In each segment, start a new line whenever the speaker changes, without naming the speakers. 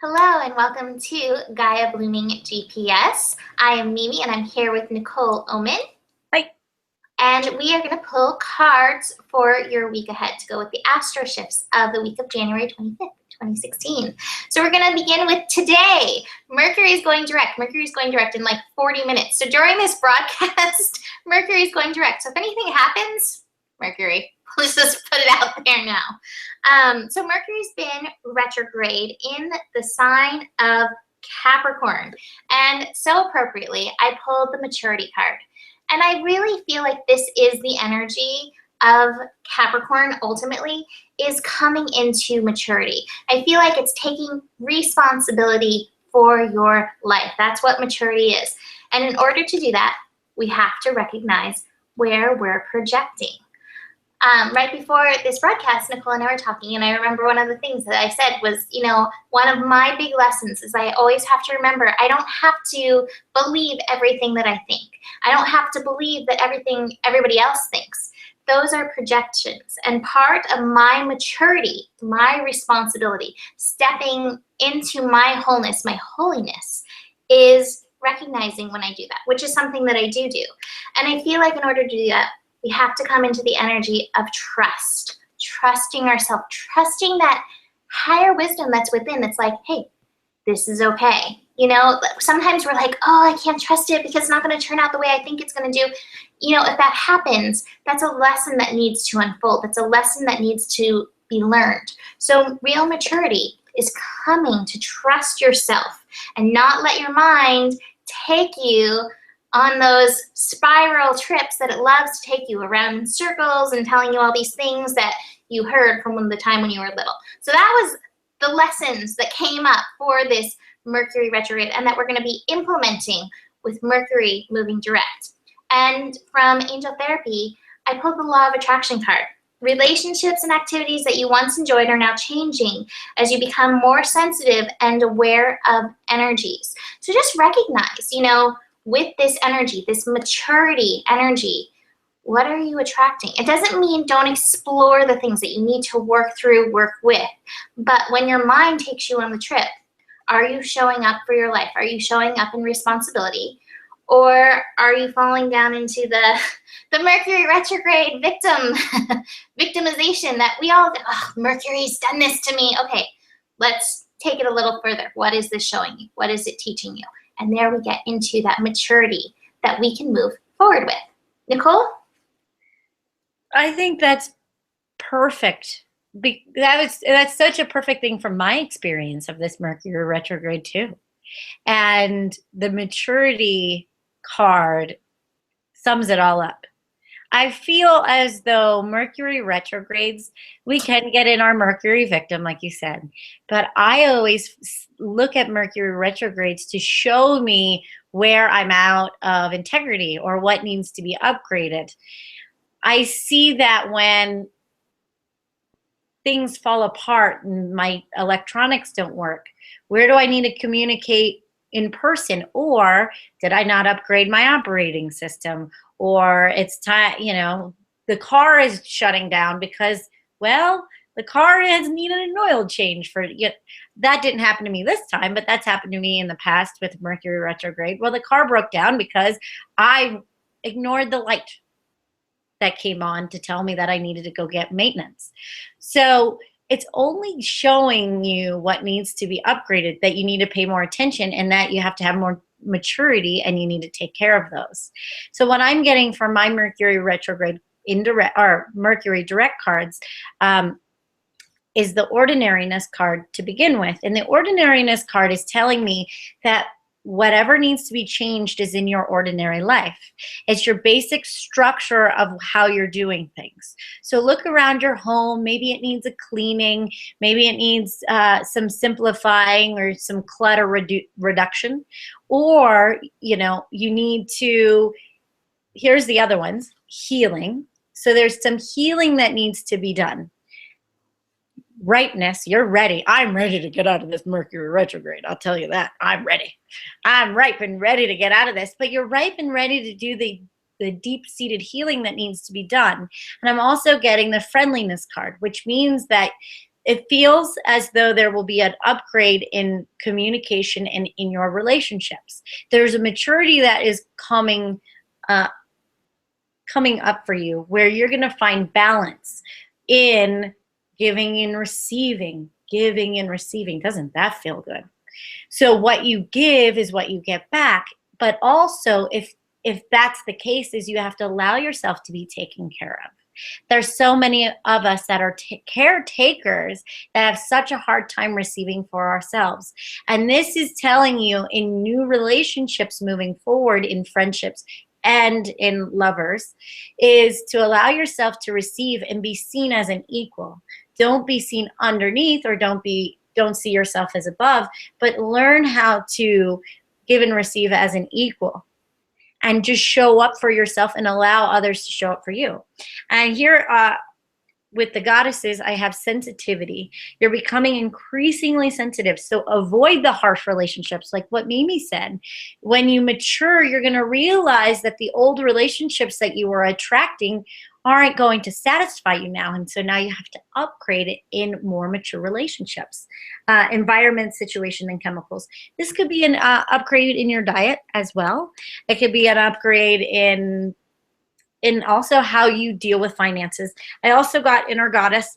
Hello and welcome to Gaia Blooming GPS. I am Mimi and I'm here with Nicole Oman.
Hi.
And we are going to pull cards for your week ahead to go with the astro shifts of the week of January 25th, 2016. So we're going to begin with today. Mercury is going direct. Mercury is going direct in like 40 minutes. So during this broadcast, Mercury is going direct. So if anything happens, Mercury, let's just put it out there now. So Mercury's been retrograde in the sign of Capricorn. And so appropriately, I pulled the maturity card. And I really feel like this is the energy of Capricorn ultimately is coming into maturity. I feel like it's taking responsibility for your life. That's what maturity is. And in order to do that, we have to recognize where we're projecting. Right before this broadcast, Nicole and I were talking, and I remember one of the things that I said was, one of my big lessons is I always have to remember I don't have to believe everything that I think. I don't have to believe that everything everybody else thinks. Those are projections. And part of my maturity, my responsibility, stepping into my wholeness, my holiness, is recognizing when I do that, which is something that I do. And I feel like in order to do that, we have to come into the energy of trust, trusting ourselves, trusting that higher wisdom that's within that's like, hey, this is okay. Sometimes we're like, oh, I can't trust it because it's not going to turn out the way I think it's going to do. If that happens, that's a lesson that needs to unfold. That's a lesson that needs to be learned. So real maturity is coming to trust yourself and not let your mind take you on those spiral trips that it loves to take you around in circles and telling you all these things that you heard from the time when you were little. So that was the lessons that came up for this Mercury retrograde and that we're going to be implementing with Mercury moving direct. And from Angel Therapy, I pulled the Law of Attraction card. Relationships and activities that you once enjoyed are now changing as you become more sensitive and aware of energies. So just recognize, with this energy, this maturity energy, what are you attracting? It doesn't mean don't explore the things that you need to work through, work with. But when your mind takes you on the trip, are you showing up for your life? Are you showing up in responsibility? Or are you falling down into the Mercury retrograde victimization that we all, oh, Mercury's done this to me. Okay, let's take it a little further. What is this showing you? What is it teaching you? And there we get into that maturity that we can move forward with. Nicole?
I think that's perfect. That's such a perfect thing from my experience of this Mercury retrograde too. And the maturity card sums it all up. I feel as though Mercury retrogrades, we can get in our Mercury victim, like you said. But I always look at Mercury retrogrades to show me where I'm out of integrity or what needs to be upgraded. I see that when things fall apart and my electronics don't work, where do I need to communicate in person? Or did I not upgrade my operating system? Or it's time, the car is shutting down because, well, the car has needed an oil change that didn't happen to me this time, but that's happened to me in the past with Mercury retrograde. Well, the car broke down because I ignored the light that came on to tell me that I needed to go get maintenance. So it's only showing you what needs to be upgraded, that you need to pay more attention and that you have to have more maturity and you need to take care of those. So what I'm getting from my Mercury retrograde indirect or Mercury direct cards is the ordinariness card to begin with. And the ordinariness card is telling me that whatever needs to be changed is in your ordinary life. It's your basic structure of how you're doing things. So look around your home. Maybe it needs a cleaning. Maybe it needs some simplifying or some clutter reduction. Or, you need to, here's the other ones, healing. So there's some healing that needs to be done. Rightness, you're ready. I'm ready to get out of this Mercury retrograde. I'll tell you that. I'm ready. I'm ripe and ready to get out of this. But you're ripe and ready to do the deep-seated healing that needs to be done. And I'm also getting the friendliness card, which means that it feels as though there will be an upgrade in communication and in your relationships. There's a maturity that is coming up for you, where you're going to find balance in giving and receiving. Giving and receiving. Doesn't that feel good? So what you give is what you get back. But also, if that's the case, is you have to allow yourself to be taken care of. There's so many of us that are caretakers that have such a hard time receiving for ourselves. And this is telling you in new relationships moving forward, in friendships and in lovers, is to allow yourself to receive and be seen as an equal. Don't be seen underneath, or don't see yourself as above, but learn how to give and receive as an equal. And just show up for yourself and allow others to show up for you. And here with the goddesses, I have sensitivity. You're becoming increasingly sensitive. So avoid the harsh relationships, like what Mimi said. When you mature, you're going to realize that the old relationships that you were attracting aren't going to satisfy you now. And so now you have to upgrade it in more mature relationships. Environment, situation, and chemicals. This could be an upgrade in your diet as well. It could be an upgrade in also how you deal with finances. I also got inner goddess,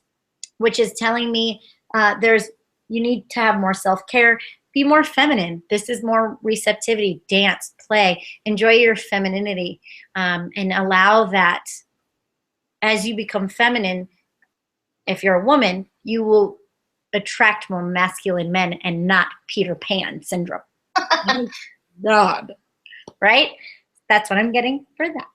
which is telling me you need to have more self-care. Be more feminine. This is more receptivity, dance, play. Enjoy your femininity, and allow that. As you become feminine, if you're a woman, you will attract more masculine men and not Peter Pan syndrome. God. Right? That's what I'm getting for that.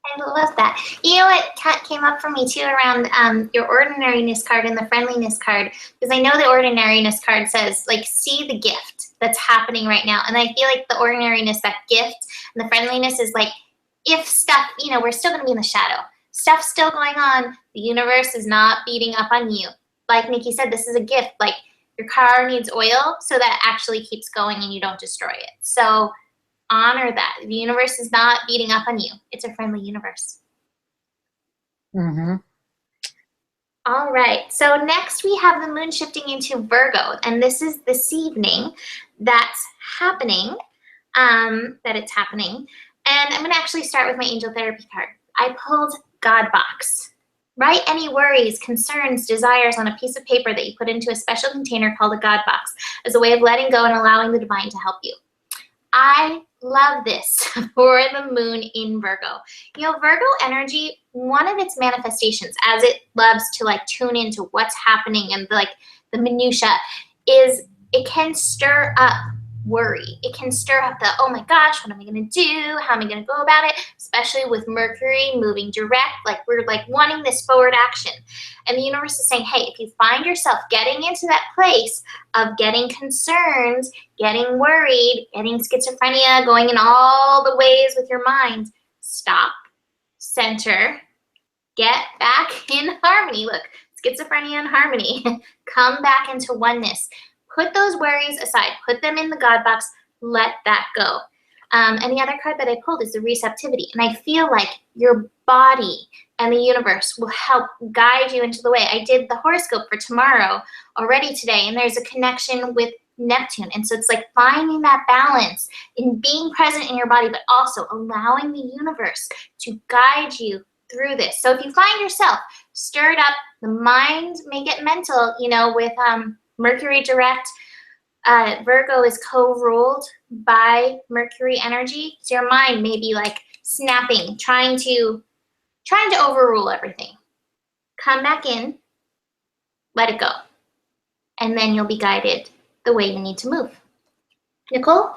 I love that. You know what came up for me too around your ordinariness card and the friendliness card, because I know the ordinariness card says, like, see the gift that's happening right now. And I feel like the ordinariness, that gift, and the friendliness is like, if stuff, we're still going to be in the shadow. Stuff's still going on. The universe is not beating up on you. Like Nikki said, this is a gift. Like, your car needs oil so that it actually keeps going and you don't destroy it. So honor that. The universe is not beating up on you. It's a friendly universe.
Mm-hmm.
All right. So next we have the moon shifting into Virgo. And this is this evening that's happening. It's happening. And I'm going to actually start with my angel therapy card. I pulled God box. Write any worries, concerns, desires on a piece of paper that you put into a special container called a God box as a way of letting go and allowing the divine to help you. I love this for the moon in Virgo. Virgo energy, one of its manifestations, as it loves to like tune into what's happening and the minutia, is it can stir up worry. It can stir up the, oh my gosh, what am I going to do? How am I going to go about it? Especially with Mercury moving direct, we're wanting this forward action. And the universe is saying, hey, if you find yourself getting into that place of getting concerned, getting worried, getting schizophrenia, going in all the ways with your mind, stop, center, get back in harmony. Look, schizophrenia and harmony. Come back into oneness. Put those worries aside. Put them in the God box. Let that go. And the other card that I pulled is the receptivity. And I feel like your body and the universe will help guide you into the way. I did the horoscope for tomorrow already today, and there's a connection with Neptune. And so it's like finding that balance in being present in your body, but also allowing the universe to guide you through this. So if you find yourself stirred up, the mind may get mental, with Mercury direct. Virgo is co-ruled by Mercury energy. So your mind may be snapping, trying to overrule everything. Come back in, let it go. And then you'll be guided the way you need to move. Nicole?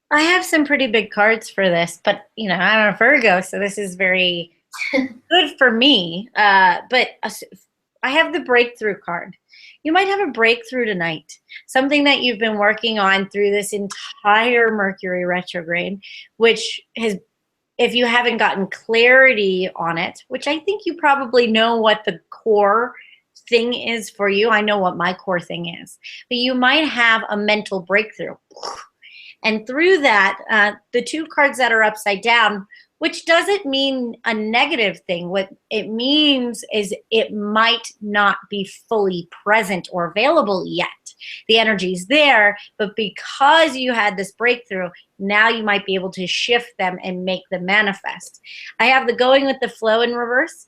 I have some pretty big cards for this, but I'm a Virgo, so this is very good for me. But I have the breakthrough card. You might have a breakthrough tonight, something that you've been working on through this entire Mercury retrograde, which has, if you haven't gotten clarity on it, which I think you probably know what the core thing is for you. I know what my core thing is, but you might have a mental breakthrough. And through that, the two cards that are upside down which doesn't mean a negative thing. What it means is it might not be fully present or available yet. The energy's there, but because you had this breakthrough, now you might be able to shift them and make them manifest. I have the going with the flow in reverse,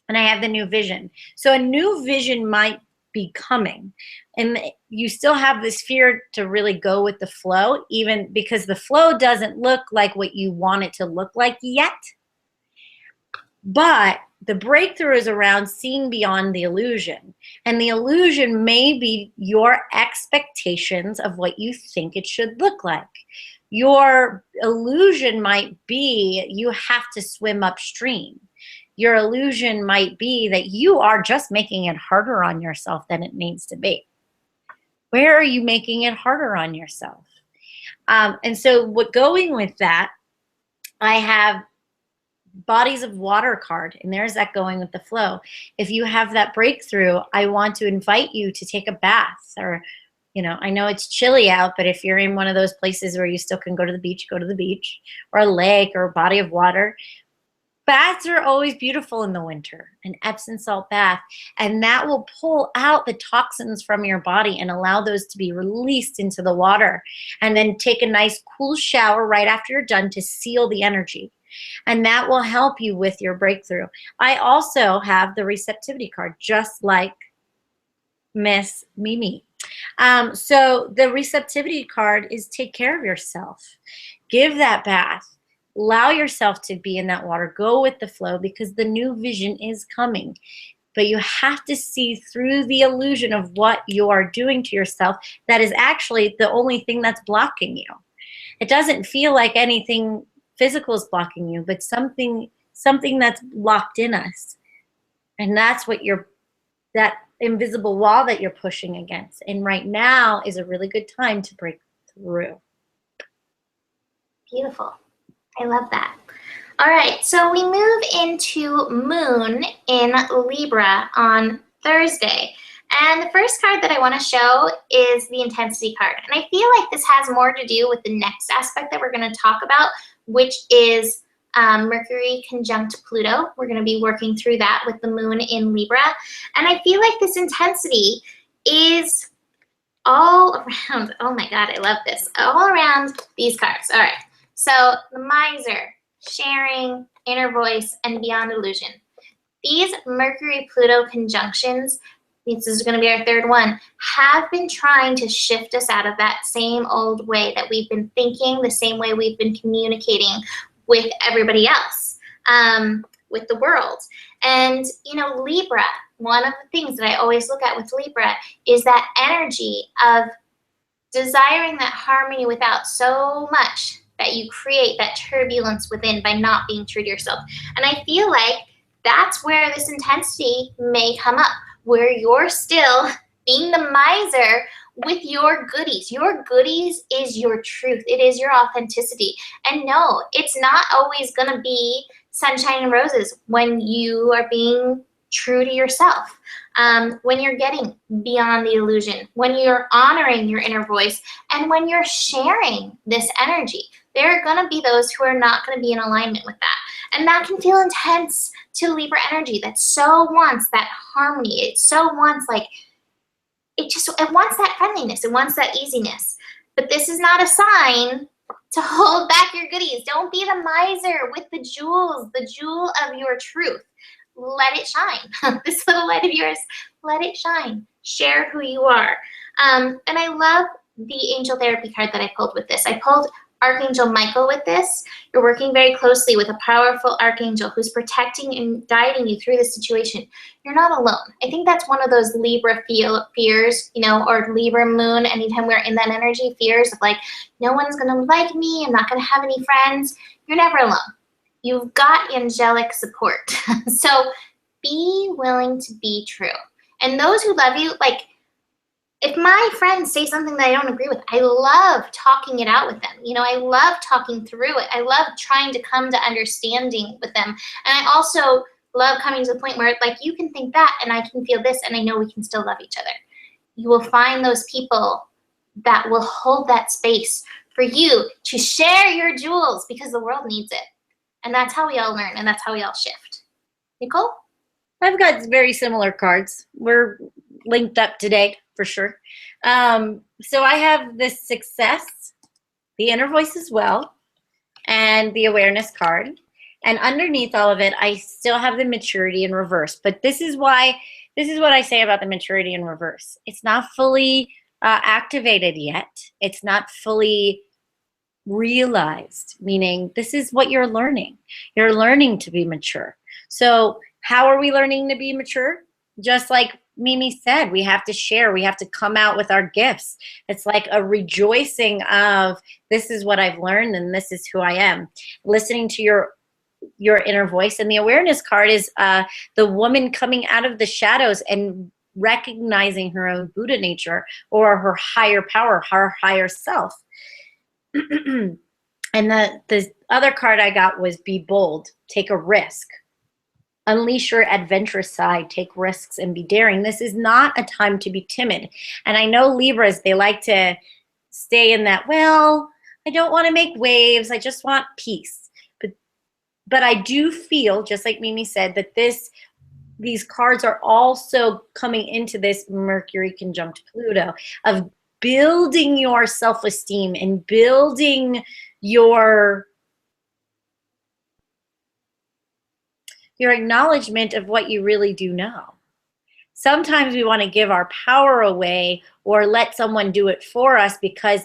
and I have the new vision. So a new vision might be coming, and you still have this fear to really go with the flow, even because the flow doesn't look like what you want it to look like yet. But the breakthrough is around seeing beyond the illusion, and the illusion may be your expectations of what you think it should look like. Your illusion might be you have to swim upstream. Your illusion might be that you are just making it harder on yourself than it needs to be. Where are you making it harder on yourself? And so going with that, I have bodies of water card, and there's that going with the flow. If you have that breakthrough, I want to invite you to take a bath, or, I know it's chilly out, but if you're in one of those places where you still can go to the beach, or a lake or a body of water. Baths are always beautiful in the winter, an Epsom salt bath, and that will pull out the toxins from your body and allow those to be released into the water. And then take a nice cool shower right after you're done to seal the energy. And that will help you with your breakthrough. I also have the receptivity card, just like Miss Mimi. So the receptivity card is take care of yourself. Give that bath. Allow yourself to be in that water. Go with the flow, because the new vision is coming. But you have to see through the illusion of what you are doing to yourself that is actually the only thing that's blocking you. It doesn't feel like anything physical is blocking you, but something that's locked in us. And that's what that invisible wall that you're pushing against. And right now is a really good time to break through.
Beautiful. I love that. All right, so we move into Moon in Libra on Thursday. And the first card that I want to show is the Intensity card. And I feel like this has more to do with the next aspect that we're going to talk about, which is Mercury conjunct Pluto. We're going to be working through that with the Moon in Libra. And I feel like this intensity is all around. Oh my God, I love this. All around these cards. All right. So the Miser, sharing, inner voice, and beyond illusion. These Mercury-Pluto conjunctions, this is going to be our third one, have been trying to shift us out of that same old way that we've been thinking, the same way we've been communicating with everybody else, with the world. And, Libra, one of the things that I always look at with Libra is that energy of desiring that harmony without so much that you create that turbulence within by not being true to yourself. And I feel like that's where this intensity may come up, where you're still being the miser with your goodies. Your goodies is your truth. It is your authenticity. And no, it's not always going to be sunshine and roses when you are being true to yourself. When you're getting beyond the illusion, when you're honoring your inner voice, and when you're sharing this energy. There are going to be those who are not going to be in alignment with that. And that can feel intense to Libra energy that so wants that harmony. It so wants it wants that friendliness. It wants that easiness. But this is not a sign to hold back your goodies. Don't be the miser with the jewels, the jewel of your truth. Let it shine. This little light of yours, let it shine. Share who you are. And I love the angel therapy card that I pulled with this. I pulled Archangel Michael with this. You're working very closely with a powerful archangel who's protecting and guiding you through this situation. You're not alone. I think that's one of those Libra fears, or Libra moon, anytime we're in that energy, fears of like, no one's going to like me, I'm not going to have any friends. You're never alone. You've got angelic support. So be willing to be true. And those who love you, if my friends say something that I don't agree with, I love talking it out with them. I love talking through it. I love trying to come to understanding with them. And I also love coming to the point where you can think that and I can feel this and I know we can still love each other. You will find those people that will hold that space for you to share your jewels because the world needs it. And that's how we all learn, and that's how we all shift. Nicole?
I've got very similar cards. We're linked up today for sure. So I have the success, the inner voice as well, and the awareness card. And underneath all of it, I still have the maturity in reverse. But this is what I say about the maturity in reverse. It's not fully activated yet. It's not fully realized, meaning this is what you're learning. You're learning to be mature. So how are we learning to be mature? Just like Mimi said, we have to share. We have to come out with our gifts. It's like a rejoicing of, this is what I've learned and this is who I am. Listening to your inner voice. And the awareness card is the woman coming out of the shadows and recognizing her own Buddha nature or her higher power, her higher self. And the other card I got was be bold, take a risk. Unleash your adventurous side, take risks, and be daring. This is not a time to be timid. And I know Libras, they like to stay in that, well, I don't want to make waves. I just want peace. But I do feel, just like Mimi said, that these cards are also coming into this Mercury conjunct Pluto of building your self-esteem and building your acknowledgement of what you really do know. Sometimes we want to give our power away or let someone do it for us because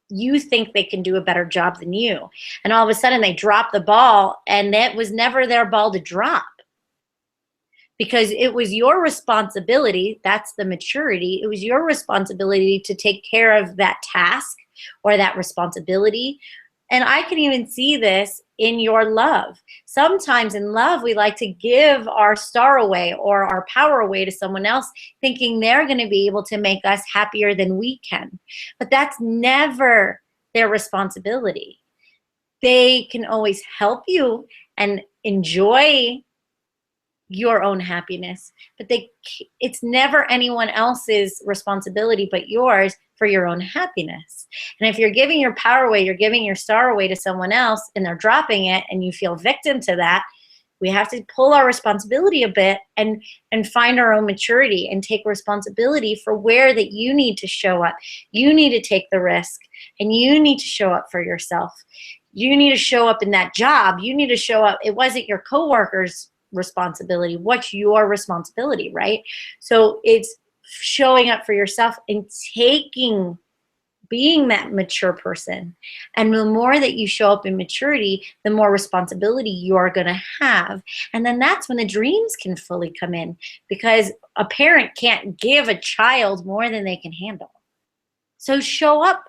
you think they can do a better job than you. And all of a sudden they drop the ball, and that was never their ball to drop. Because it was your responsibility, that's the maturity, it was your responsibility to take care of that task or that responsibility. And I can even see this in your love. Sometimes in love, we like to give our star away or our power away to someone else, thinking they're going to be able to make us happier than we can. But that's never their responsibility. They can always help you and enjoy your own happiness, but it's never anyone else's responsibility but yours for your own happiness. And if you're giving your power away, you're giving your star away to someone else and they're dropping it and you feel victim to that, we have to pull our responsibility a bit and find our own maturity and take responsibility for where that you need to show up. You need to take the risk and you need to show up for yourself. You need to show up in that job. You need to show up. It wasn't your coworker's responsibility. What's your responsibility, right? So it's showing up for yourself and being that mature person. And the more that you show up in maturity, the more responsibility you're going to have. And then that's when the dreams can fully come in, because a parent can't give a child more than they can handle. So show up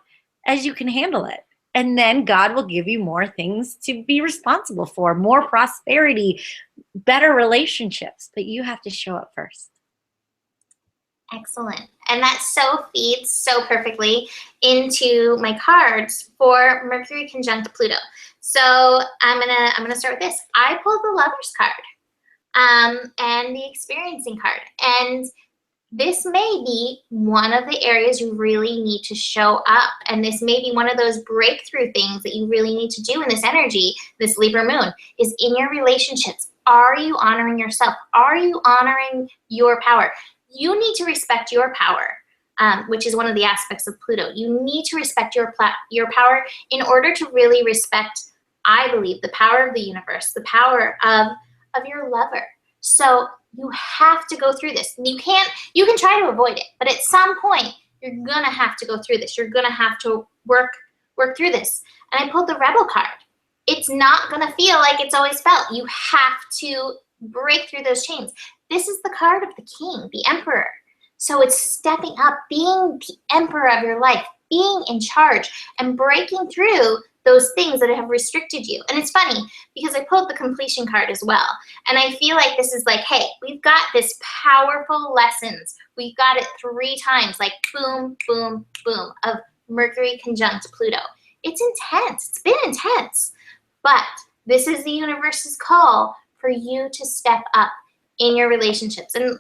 as you can handle it. And then God will give you more things to be responsible for, more prosperity, better relationships. But you have to show up first.
Excellent. And that so feeds so perfectly into my cards for Mercury conjunct Pluto. So I'm gonna start with this. I pulled the Lovers card and the Experiencing card. And this may be one of the areas you really need to show up. And this may be one of those breakthrough things that you really need to do in this energy, this Libra moon, is in your relationships. Are you honoring yourself? Are you honoring your power? You need to respect your power, which is one of the aspects of Pluto. You need to respect your power in order to really respect, I believe, the power of the universe, the power of your lover. So you have to go through this. You can try to avoid it, but at some point you're gonna have to go through this. You're gonna have to work through this. And I pulled the Rebel card. It's not gonna feel like it's always felt. You have to break through those chains. This is the card of the king, the emperor. So it's stepping up, being the emperor of your life, being in charge, and breaking through those things that have restricted you. And it's funny because I pulled the completion card as well. And I feel like this is like, hey, we've got this powerful lessons. We've got it 3 times, like boom, boom, boom, of Mercury conjunct Pluto. It's intense. It's been intense. But this is the universe's call for you to step up in your relationships. And,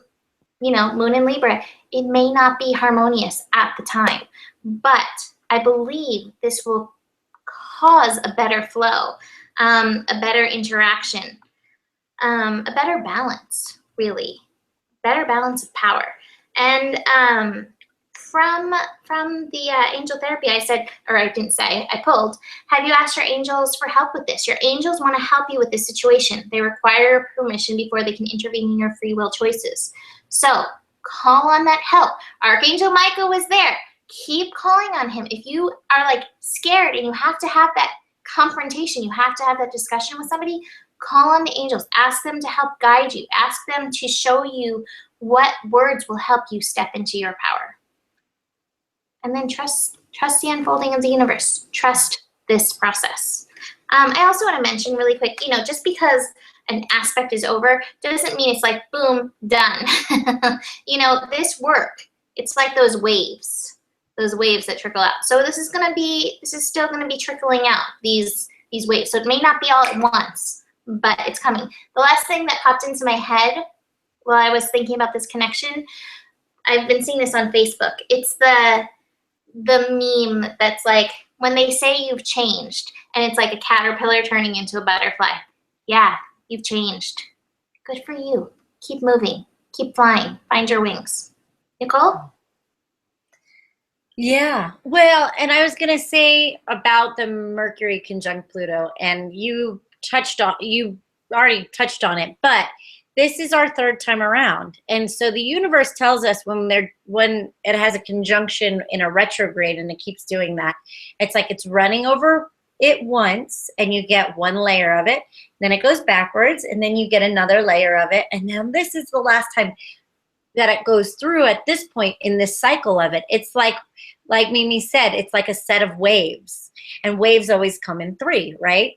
you know, Moon in Libra, it may not be harmonious at the time, but I believe this will cause a better flow. a better interaction, a better balance, really, better balance of power. And from the angel therapy, I said, or I didn't say, I pulled, have you asked your angels for help with this? Your angels want to help you with this situation. They require permission before they can intervene in your free will choices. So call on that help. Archangel Michael was there. Keep calling on him. If you are like scared and you have to have that confrontation, you have to have that discussion with somebody, call on the angels. Ask them to help guide you. Ask them to show you what words will help you step into your power. And then trust the unfolding of the universe. Trust this process. I also want to mention really quick, you know, just because an aspect is over doesn't mean it's like, boom, done. You know, this work, it's like those waves that trickle out. So this is still going to be trickling out, these waves. So it may not be all at once, but it's coming. The last thing that popped into my head while I was thinking about this connection, I've been seeing this on Facebook. It's the meme that's like, when they say you've changed, and it's like a caterpillar turning into a butterfly. Yeah, you've changed. Good for you. Keep moving. Keep flying. Find your wings. Nicole?
Yeah. Well, and I was going to say about the Mercury conjunct Pluto, and you already touched on it, but this is our third time around. And so the universe tells us when it has a conjunction in a retrograde, and it keeps doing that, it's like it's running over it once and you get one layer of it, then it goes backwards and then you get another layer of it. And now this is the last time that it goes through at this point in this cycle of it. It's like Mimi said, it's like a set of waves, and waves always come in three, right?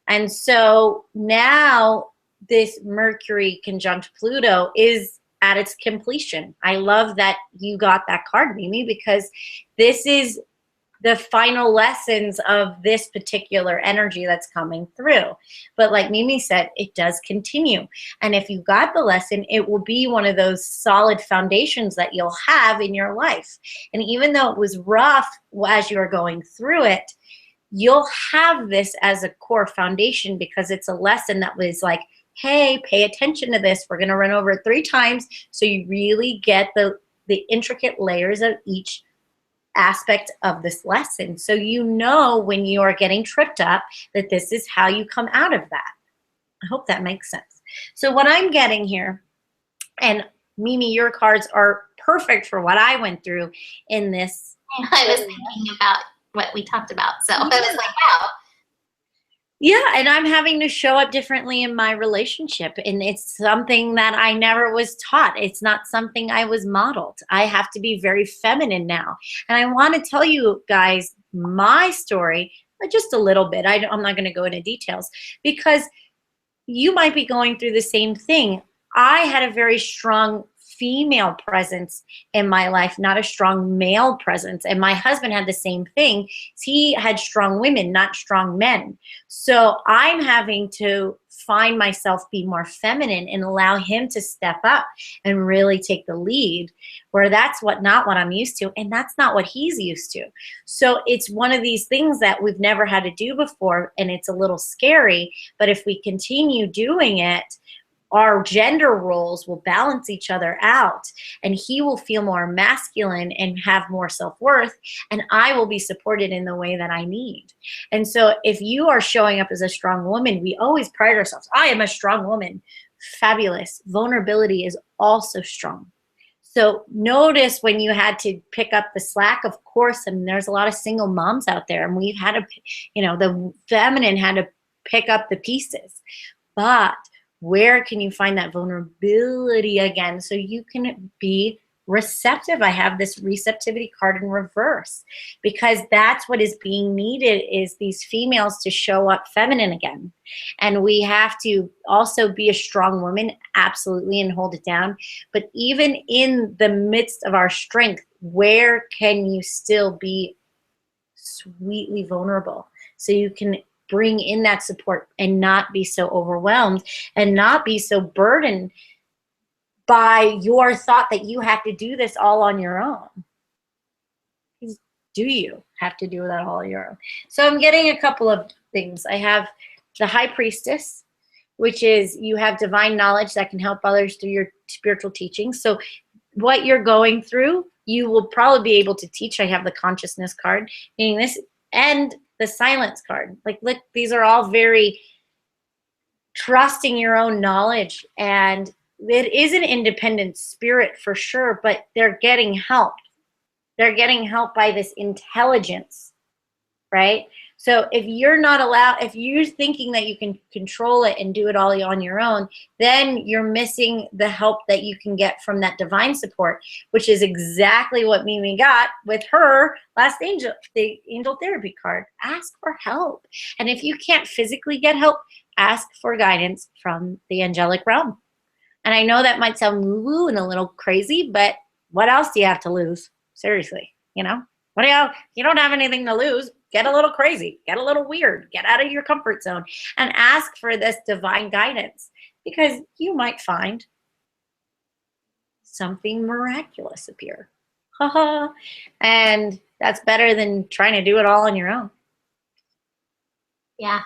And so now this Mercury conjunct Pluto is at its completion. I love that you got that card, Mimi, because this is the final lessons of this particular energy that's coming through. But like Mimi said, it does continue. And if you got the lesson, it will be one of those solid foundations that you'll have in your life. And even though it was rough as you were going through it, you'll have this as a core foundation, because it's a lesson that was like, hey, pay attention to this. We're going to run over it 3 times so you really get the intricate layers of each aspect of this lesson. So you know when you are getting tripped up that this is how you come out of that. I hope that makes sense. So what I'm getting here, and Mimi, your cards are perfect for what I went through in this.
I was thinking about what we talked about. So I was like, wow.
Yeah, and I'm having to show up differently in my relationship, and it's something that I never was taught. It's not something I was modeled. I have to be very feminine now. And I want to tell you guys my story, just a little bit. I'm not going to go into details, because you might be going through the same thing. I had a very strong female presence in my life, not a strong male presence. And my husband had the same thing. He had strong women, not strong men. So I'm having to find myself be more feminine and allow him to step up and really take the lead, where that's not what I'm used to. And that's not what he's used to. So it's one of these things that we've never had to do before. And it's a little scary, but if we continue doing it, our gender roles will balance each other out, and he will feel more masculine and have more self-worth, and I will be supported in the way that I need. And so if you are showing up as a strong woman, we always pride ourselves. I am a strong woman. Fabulous. Vulnerability is also strong. So notice when you had to pick up the slack, of course, and there's a lot of single moms out there, and we've had to, the feminine had to pick up the pieces. But where can you find that vulnerability again so you can be receptive? I have this receptivity card in reverse, because that's what is being needed, is these females to show up feminine again. And we have to also be a strong woman, absolutely, and hold it down. But even in the midst of our strength, where can you still be sweetly vulnerable so you can bring in that support and not be so overwhelmed and not be so burdened by your thought that you have to do this all on your own? Do you have to do that all on your own? So I'm getting a couple of things. I have the High Priestess, which is you have divine knowledge that can help others through your spiritual teaching. So what you're going through, you will probably be able to teach. I have the Consciousness card, meaning this, and the Silence card. Like, look, these are all very trusting your own knowledge, and it is an independent spirit for sure, but they're getting help. They're getting help by this intelligence, right? So if you're not allowed, if you're thinking that you can control it and do it all on your own, then you're missing the help that you can get from that divine support, which is exactly what Mimi got with her last angel, the angel therapy card. Ask for help. And if you can't physically get help, ask for guidance from the angelic realm. And I know that might sound woo-woo and a little crazy, but what else do you have to lose? Seriously, you know? What do you don't have anything to lose. Get a little crazy, get a little weird, get out of your comfort zone and ask for this divine guidance, because you might find something miraculous appear. And that's better than trying to do it all on your own.
Yeah,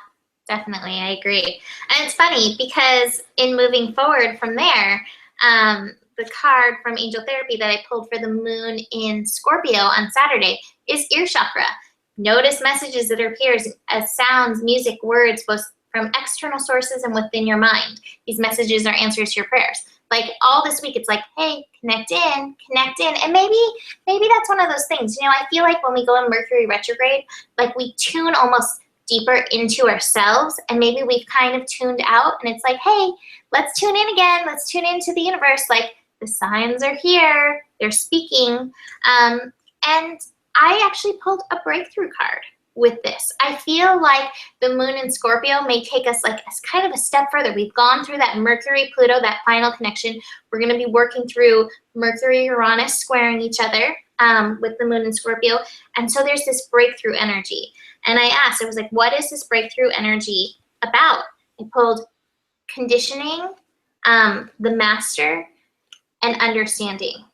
definitely. I agree. And it's funny because in moving forward from there, the card from Angel Therapy that I pulled for the moon in Scorpio on Saturday is ear chakra. Notice messages that appear as sounds, music, words, both from external sources and within your mind. These messages are answers to your prayers. Like all this week, it's like, hey, connect in. And maybe that's one of those things. You know, I feel like when we go in Mercury retrograde, like we tune almost deeper into ourselves, and maybe we've kind of tuned out, and it's like, hey, let's tune in again. Let's tune into the universe. Like the signs are here. They're speaking. And I actually pulled a breakthrough card with this. I feel like the moon in Scorpio may take us like as kind of a step further. We've gone through that Mercury-Pluto, that final connection. We're going to be working through Mercury-Uranus squaring each other with the moon in Scorpio. And so there's this breakthrough energy. And I asked, I was like, what is this breakthrough energy about? I pulled conditioning, the master, and understanding.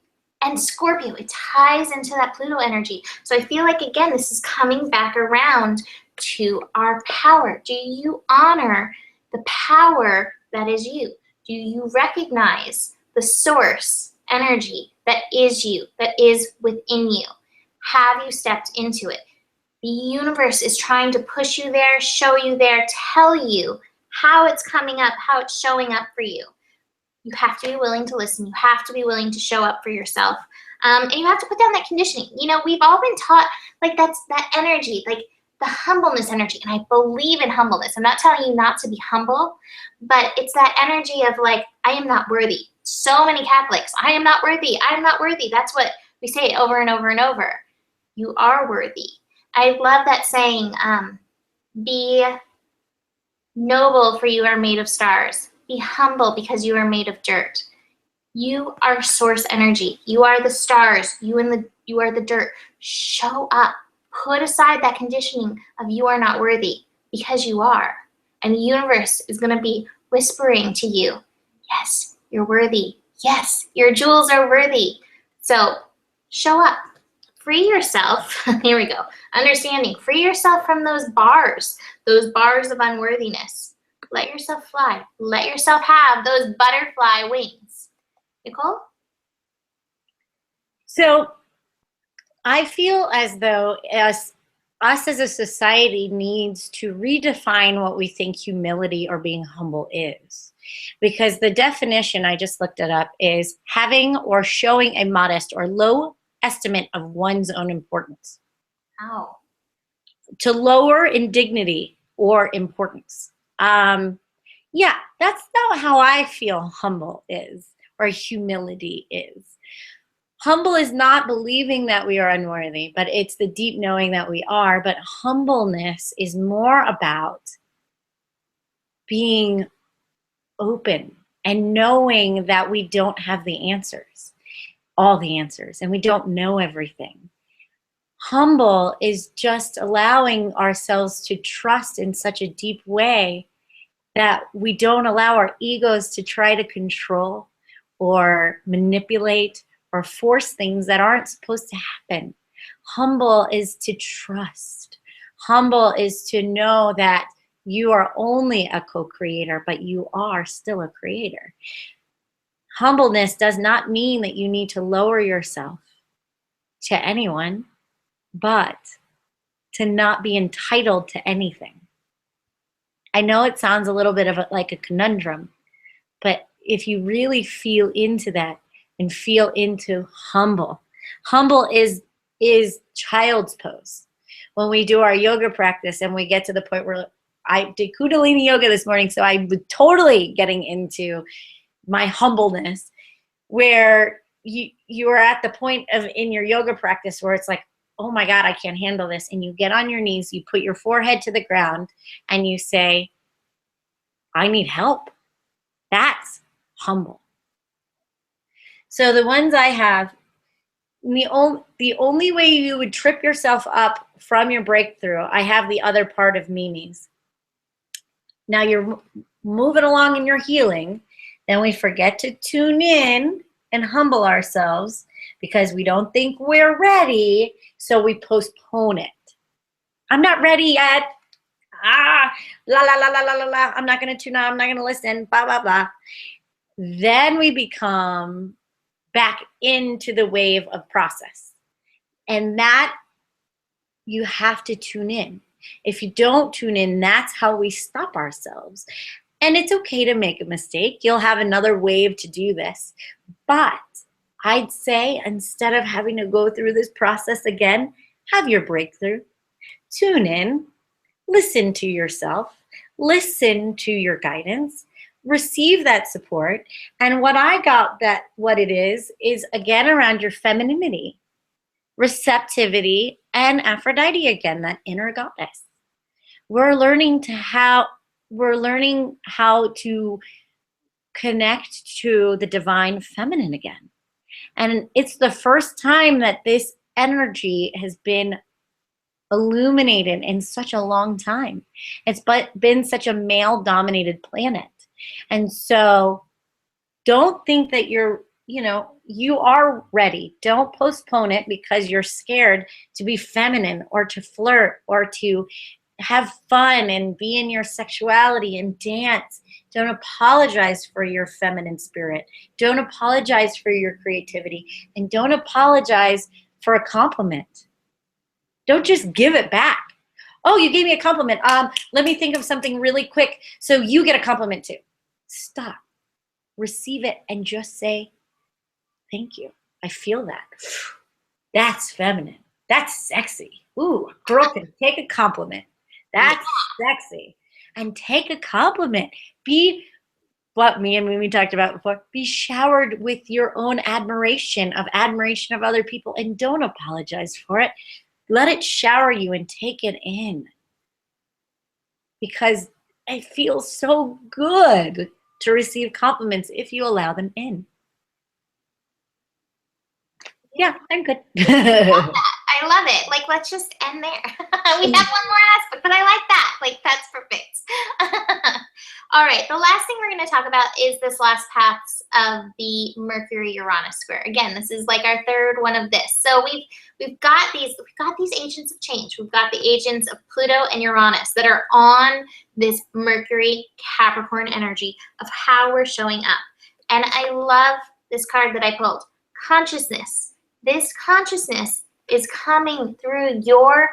And Scorpio, it ties into that Pluto energy. So I feel like, again, this is coming back around to our power. Do you honor the power that is you? Do you recognize the source energy that is you, that is within you? Have you stepped into it? The universe is trying to push you there, show you there, tell you how it's coming up, how it's showing up for you. You have to be willing to listen. You have to be willing to show up for yourself. And you have to put down that conditioning. You know, we've all been taught, like, that's that energy, like the humbleness energy. And I believe in humbleness. I'm not telling you not to be humble, but it's that energy of like, I am not worthy. So many Catholics, I am not worthy. I am not worthy. That's what we say over and over and over. You are worthy. I love that saying, be noble, for you are made of stars. Be humble, because you are made of dirt. You are source energy. You are the stars. You are the dirt. Show up. Put aside that conditioning of you are not worthy, because you are. And the universe is going to be whispering to you, yes, you're worthy. Yes, your jewels are worthy. So show up. Free yourself. Here we go. Understanding. Free yourself from those bars of unworthiness. Let yourself fly. Let yourself have those butterfly wings. Nicole?
So I feel as though us as a society needs to redefine what we think humility or being humble is. Because the definition, I just looked it up, is having or showing a modest or low estimate of one's own importance.
How?
To lower in dignity or importance. Yeah, that's not how I feel humble is, or humility is. Humble is not believing that we are unworthy, but it's the deep knowing that we are. But humbleness is more about being open and knowing that we don't have the answers, all the answers, and we don't know everything. Humble is just allowing ourselves to trust in such a deep way that we don't allow our egos to try to control or manipulate or force things that aren't supposed to happen. Humble is to trust. Humble is to know that You are only a co-creator, but you are still a creator. Humbleness does not mean that you need to lower yourself to anyone, but to not be entitled to anything. I know it sounds a little bit of like a conundrum, but if you really feel into that and feel into humble, humble is child's pose. When we do our yoga practice and we get to the point where I did Kundalini yoga this morning, so I was totally getting into my humbleness, where you are at the point of in your yoga practice where it's like, oh my God, I can't handle this. And you get on your knees, you put your forehead to the ground, and you say, I need help. That's humble. So the ones I have, the only way you would trip yourself up from your breakthrough, I have the other part of Mimi's. Now you're moving along in your healing, then we forget to tune in and humble ourselves because we don't think we're ready, so we postpone it. I'm not ready yet. La la la la la la la. I'm not going to tune on. I'm not going to listen. Blah blah blah. Then we become back into the wave of process, and that you have to tune in. If you don't tune in, that's how we stop ourselves. And it's okay to make a mistake. You'll have another wave to do this. But I'd say instead of having to go through this process again, have your breakthrough. Tune in. Listen to yourself. Listen to your guidance. Receive that support. And what I got that what it is again around your femininity, receptivity, and Aphrodite again, that inner goddess. We're learning how to connect to the divine feminine again. And it's the first time that this energy has been illuminated in such a long time. It's been such a male-dominated planet. And so don't think that you are ready. Don't postpone it because you're scared to be feminine or to flirt or to have fun and be in your sexuality and dance. Don't apologize for your feminine spirit. Don't apologize for your creativity. And don't apologize for a compliment. Don't just give it back. Oh, you gave me a compliment. Let me think of something really quick so you get a compliment too. Stop. Receive it and just say, thank you. I feel that. That's feminine. That's sexy. Ooh, a girl can take a compliment. That's sexy. And take a compliment. Be what me and Mimi talked about before. Be showered with your own admiration of other people, and don't apologize for it. Let it shower you and take it in. Because it feels so good to receive compliments if you allow them in. Yeah, I'm good.
I love it. Like, let's just end there. We have one more aspect, but I like that. Like, that's perfect. All right, the last thing we're going to talk about is this last paths of the Mercury-Uranus square. Again, this is like our third one of this. So we've got these agents of change. We've got the agents of Pluto and Uranus that are on this Mercury Capricorn energy of how we're showing up. And I love this card that I pulled, consciousness. This consciousness is coming through your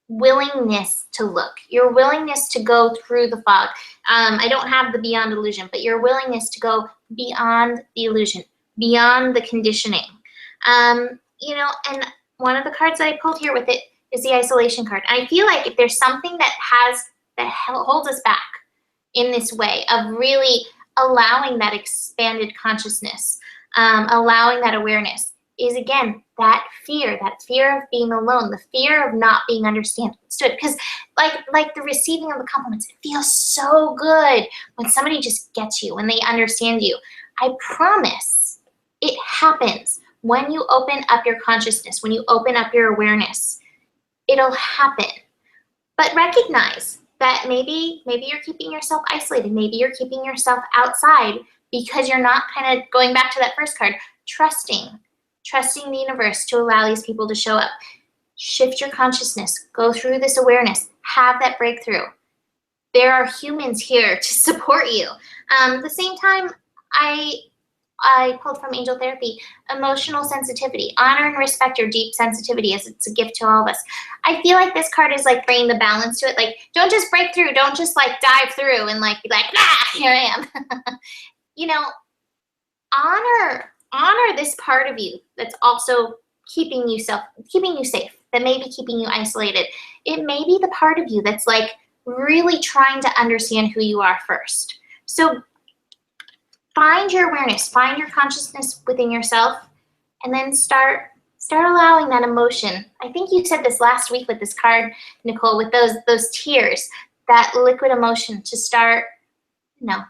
willingness to look, your willingness to go through the fog. I don't have the beyond illusion, but your willingness to go beyond the illusion, beyond the conditioning. And one of the cards that I pulled here with it is the isolation card. And I feel like if there's something that holds us back in this way of really allowing that expanded consciousness, allowing that awareness, is again that fear of being alone, the fear of not being understood. Because like the receiving of the compliments, it feels so good when somebody just gets you, when they understand you. I promise it happens when you open up your consciousness, when you open up your awareness. It'll happen. But recognize that maybe you're keeping yourself isolated. Maybe you're keeping yourself outside because you're not kind of going back to that first card, trusting the universe to allow these people to show up. Shift your consciousness, go through this awareness, have that breakthrough. there are humans here to support you. At the same time, I pulled from angel therapy, emotional sensitivity. Honor and respect your deep sensitivity as it's a gift to all of us. I feel like this card is like bringing the balance to it. Like, don't just break through. Don't just like dive through and like be like, ah, here I am. You know, honor this part of you that's also keeping you safe, that may be keeping you isolated. It may be the part of you that's like really trying to understand who you are first. So find your awareness, find your consciousness within yourself, and then start allowing that emotion. I think you said this last week with this card, Nicole, with those tears, that liquid emotion to start, you know,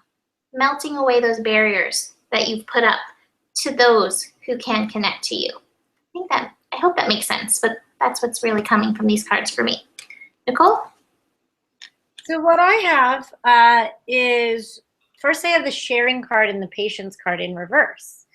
melting away those barriers that you've put up to those who can connect to you. I hope that makes sense, but that's what's really coming from these cards for me. Nicole?
So what I have is, first I have the sharing card and the patience card in reverse.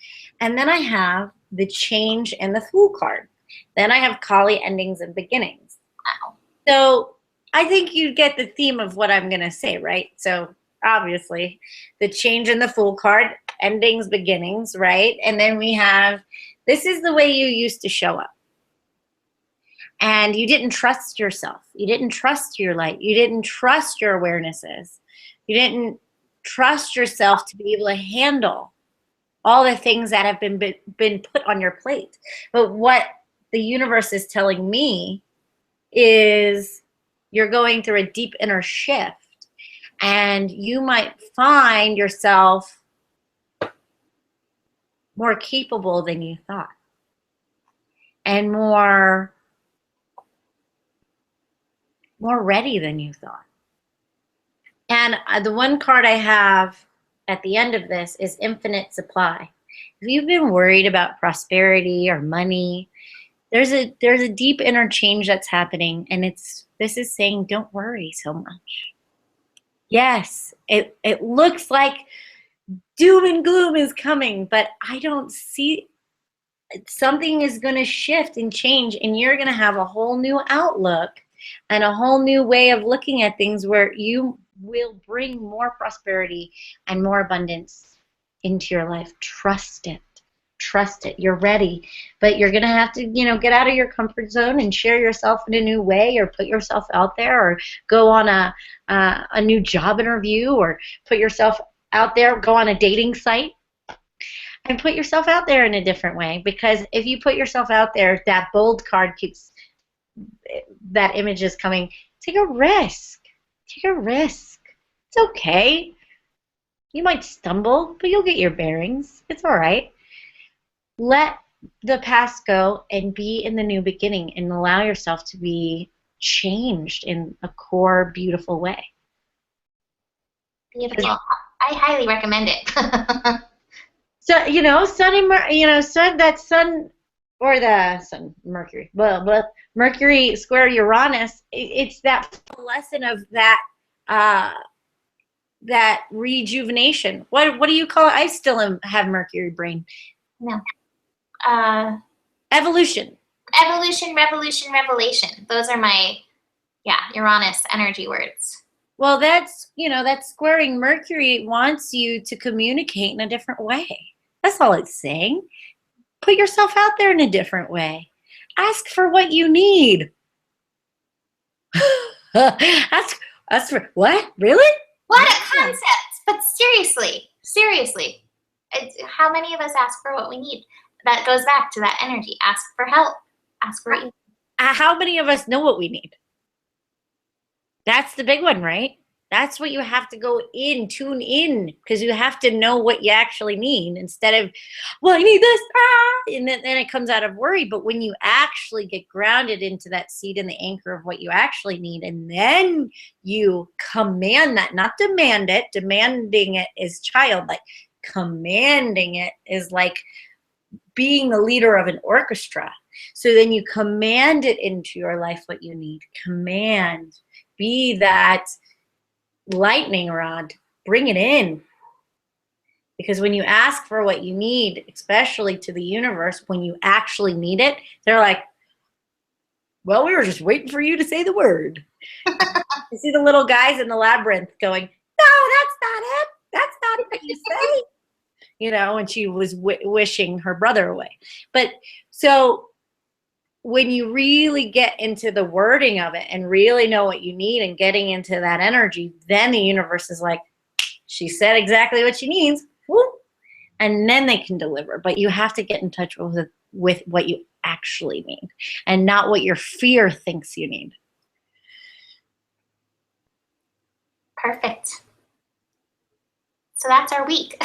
And then I have the change and the fool card. Then I have Kali, endings and beginnings.
Wow.
So I think you get the theme of what I'm going to say, right? So obviously the change and the fool card, endings, beginnings, right? And then we have, this is the way you used to show up. And you didn't trust yourself. You didn't trust your light. You didn't trust your awarenesses. You didn't trust yourself to be able to handle all the things that have been put on your plate. But what the universe is telling me is you're going through a deep inner shift, and you might find yourself more capable than you thought, and more ready than you thought. And the one card I have at the end of this is infinite supply. If you've been worried about prosperity or money, there's a deep inner change that's happening, and this is saying don't worry so much. Yes, it looks like doom and gloom is coming, but I don't see something is going to shift and change, and you're going to have a whole new outlook and a whole new way of looking at things where you will bring more prosperity and more abundance into your life. Trust it. Trust it. You're ready, but you're going to have to, get out of your comfort zone and share yourself in a new way, or put yourself out there, or go on a new job interview, or put yourself out there, go on a dating site and put yourself out there in a different way. Because if you put yourself out there, that bold card keeps, that image is coming. Take a risk. Take a risk. It's okay. You might stumble, but you'll get your bearings. It's all right. Let the past go and be in the new beginning, and allow yourself to be changed in a core, beautiful way.
Beautiful. I highly recommend it.
So, Mercury. Well, Mercury square Uranus, it's that lesson of that that rejuvenation. What do you call it? I still have Mercury brain.
No.
Evolution.
Evolution, revolution, revelation. Those are my, Uranus energy words.
Well, that's squaring Mercury. It wants you to communicate in a different way. That's all it's saying. Put yourself out there in a different way. Ask for what you need. Ask for what? Really?
What a concept! But seriously, how many of us ask for what we need? That goes back to that energy. Ask for help. Ask for what you need.
How many of us know what we need? That's the big one, right? That's what you have to go in, tune in, because you have to know what you actually need instead of, well, I need this, and then it comes out of worry. But when you actually get grounded into that seed and the anchor of what you actually need, and then you command that, not demand it. Demanding it is childlike. Commanding it is like being the leader of an orchestra. So then you command it into your life what you need. Command. Be that lightning rod. Bring it in. Because when you ask for what you need, especially to the universe, when you actually need it, they're like, well, we were just waiting for you to say the word. You see the little guys in the labyrinth going, no, that's not it. That's not what you say. You know, and she was wishing her brother away. But so when you really get into the wording of it and really know what you need and getting into that energy, then the universe is like, she said exactly what she needs. Whoop. And then they can deliver. But you have to get in touch with what you actually need and not what your fear thinks you need.
Perfect. So that's our week.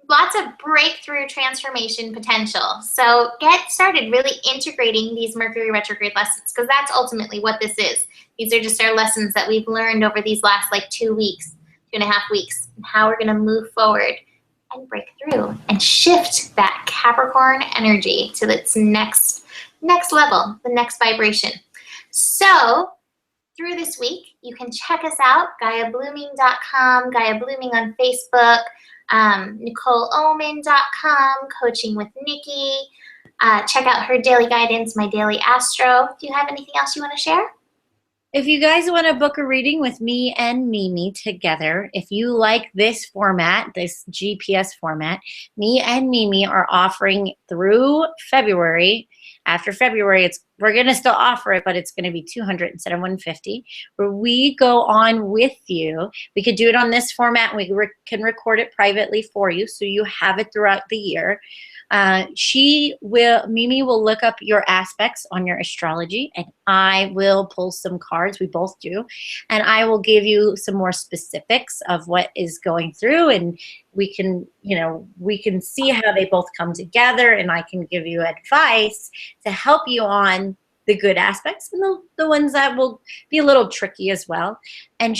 Lots of breakthrough transformation potential. So get started really integrating these Mercury retrograde lessons, because that's ultimately what this is. These are just our lessons that we've learned over these last like 2 weeks, 2.5 weeks, and how we're going to move forward and break through and shift that Capricorn energy to its next level, the next vibration. So through this week, you can check us out, GaiaBlooming.com, Gaia Blooming on Facebook, NicoleOman.com, Coaching with Nikki. Check out her daily guidance, My Daily Astro. Do you have anything else you want to share?
If you guys want to book a reading with me and Mimi together, if you like this format, this GPS format, me and Mimi are offering through February. After February, we're going to still offer it, but it's going to be $200 instead of $150, where we go on with you. We could do it on this format. We can record it privately for you, so you have it throughout the year. Mimi will look up your aspects on your astrology, and I will pull some cards. We both do. And I will give you some more specifics of what is going through, and we can see how they both come together, and I can give you advice to help you on the good aspects and the ones that will be a little tricky as well. And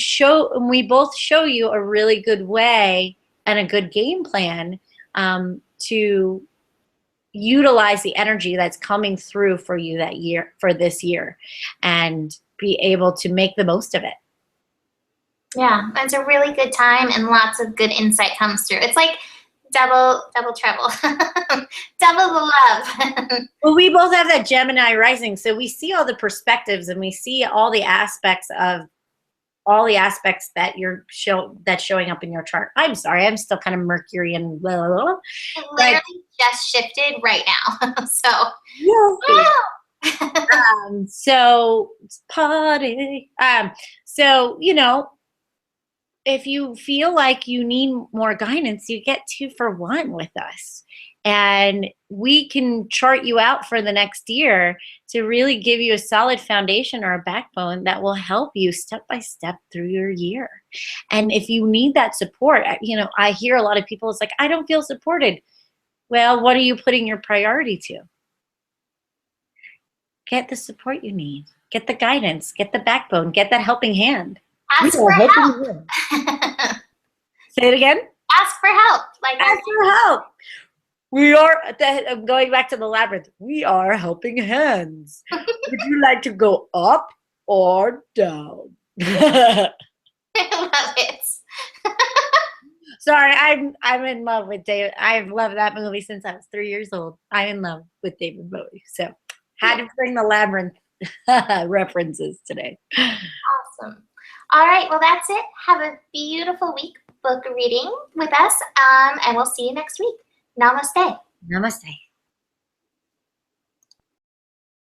we both show you a really good way and a good game plan to utilize the energy that's coming through for you for this year, and be able to make the most of it.
Yeah, it's a really good time, and lots of good insight comes through. It's like double trouble, double the love.
Well, we both have that Gemini rising, so we see all the perspectives, and we see all the aspects that that's showing up in your chart. I'm sorry, I'm still kind of Mercury and blah, blah, blah.
It literally just shifted right now. So
so it's party. So if you feel like you need more guidance, you get 2 for 1 with us. And we can chart you out for the next year to really give you a solid foundation or a backbone that will help you step by step through your year. And if you need that support, I hear a lot of people, it's like, I don't feel supported. Well, what are you putting your priority to? Get the support you need. Get the guidance. Get the backbone. Get that helping hand.
Ask for help.
Say it again.
Ask for help.
Ask for help. We are, going back to the labyrinth, we are helping hands. Would you like to go up or down?
I love it.
Sorry, I'm in love with David. I've loved that movie since I was 3 years old. I'm in love with David Bowie. So had to bring the labyrinth references today.
Awesome. All right, well, that's it. Have a beautiful week. Book a reading with us, and we'll see you next week. Namaste.
Namaste.